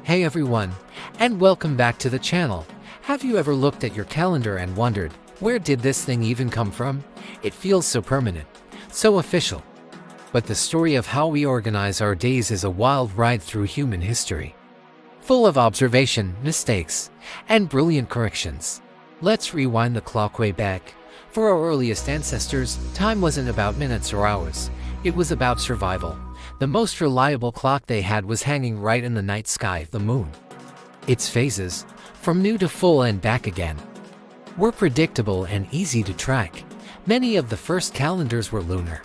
Hey everyone, and welcome back to the channel. Have you ever looked at your calendar and wondered, where did this thing even come from? It feels so permanent, so official. But the story of how we organize our days is a wild ride through human history, full of observation, mistakes, and brilliant corrections. Let's rewind the clock way back. For our earliest ancestors, time wasn't about minutes or hours. It was about survival. The most reliable clock they had was hanging right in the night sky, the moon. Its phases, from new to full and back again, were predictable and easy to track. Many of the first calendars were lunar,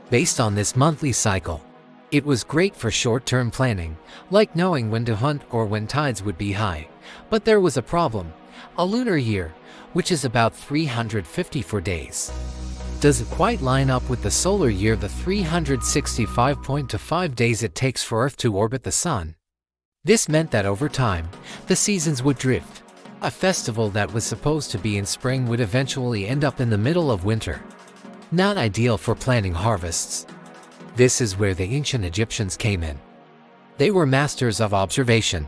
based on this monthly cycle. It was great for short-term planning, like knowing when to hunt or when tides would be high. But there was a problem. A lunar year, which is about 354 days, doesn't quite line up with the solar year, the 365.25 days it takes for Earth to orbit the Sun. This meant that over time, the seasons would drift. A festival that was supposed to be in spring would eventually end up in the middle of winter. Not ideal for planning harvests. This is where the ancient Egyptians came in. They were masters of observation.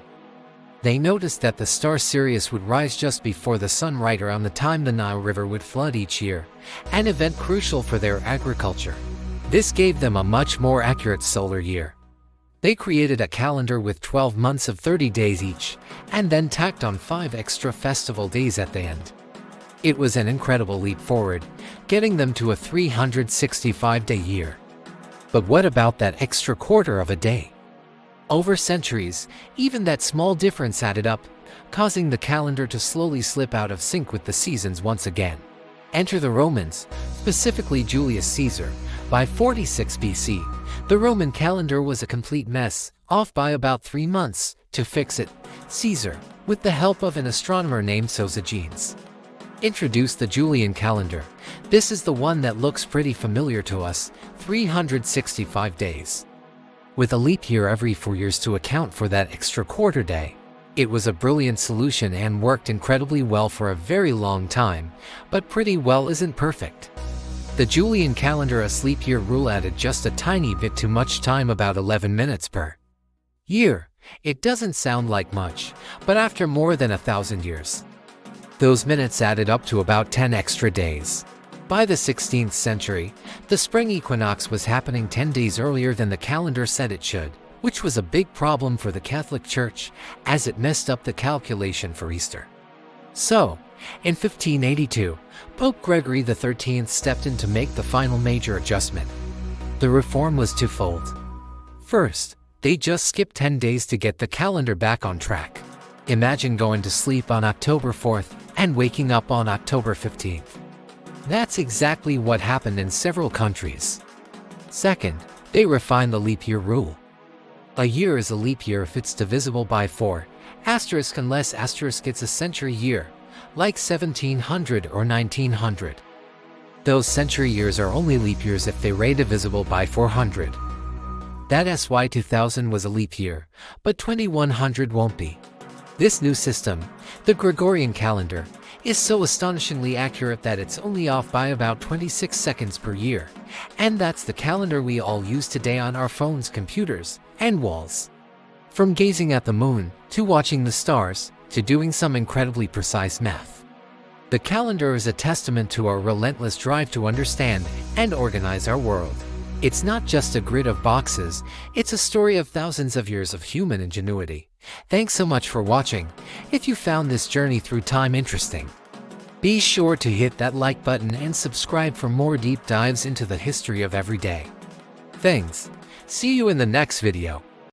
They noticed that the star Sirius would rise just before the sun, right around the time the Nile River would flood each year, an event crucial for their agriculture. This gave them a much more accurate solar year. They created a calendar with 12 months of 30 days each, and then tacked on 5 extra festival days at the end. It was an incredible leap forward, getting them to a 365-day year. But what about that extra quarter of a day? Over centuries, even that small difference added up, causing the calendar to slowly slip out of sync with the seasons once again. Enter the Romans, specifically Julius Caesar. By 46 BC, the Roman calendar was a complete mess, off by about 3 months. To fix it, Caesar, with the help of an astronomer named Sosigenes, introduced the Julian calendar. This is the one that looks pretty familiar to us, 365 days. With a leap year every 4 years to account for that extra quarter day. It was a brilliant solution and worked incredibly well for a very long time, but pretty well isn't perfect. The Julian calendar, a leap year rule, added just a tiny bit too much time, about 11 minutes per year. It doesn't sound like much, but after more than 1,000 years, those minutes added up to about 10 extra days. By the 16th century, the spring equinox was happening 10 days earlier than the calendar said it should, which was a big problem for the Catholic Church, as it messed up the calculation for Easter. So, in 1582, Pope Gregory XIII stepped in to make the final major adjustment. The reform was twofold. First, they just skipped 10 days to get the calendar back on track. Imagine going to sleep on October 4th and waking up on October 15th. That's exactly what happened in several countries. Second, they refined the leap year rule. A year is a leap year if it's divisible by 4, unless it's a century year, like 1700 or 1900. Those century years are only leap years if they're divisible by 400. That SY 2000 was a leap year, but 2100 won't be. This new system, the Gregorian calendar, is so astonishingly accurate that it's only off by about 26 seconds per year. And that's the calendar we all use today on our phones, computers, and walls. From gazing at the moon, to watching the stars, to doing some incredibly precise math. The calendar is a testament to our relentless drive to understand and organize our world. It's not just a grid of boxes, it's a story of thousands of years of human ingenuity. Thanks so much for watching. If you found this journey through time interesting, be sure to hit that like button and subscribe for more deep dives into the history of everyday things. See you in the next video.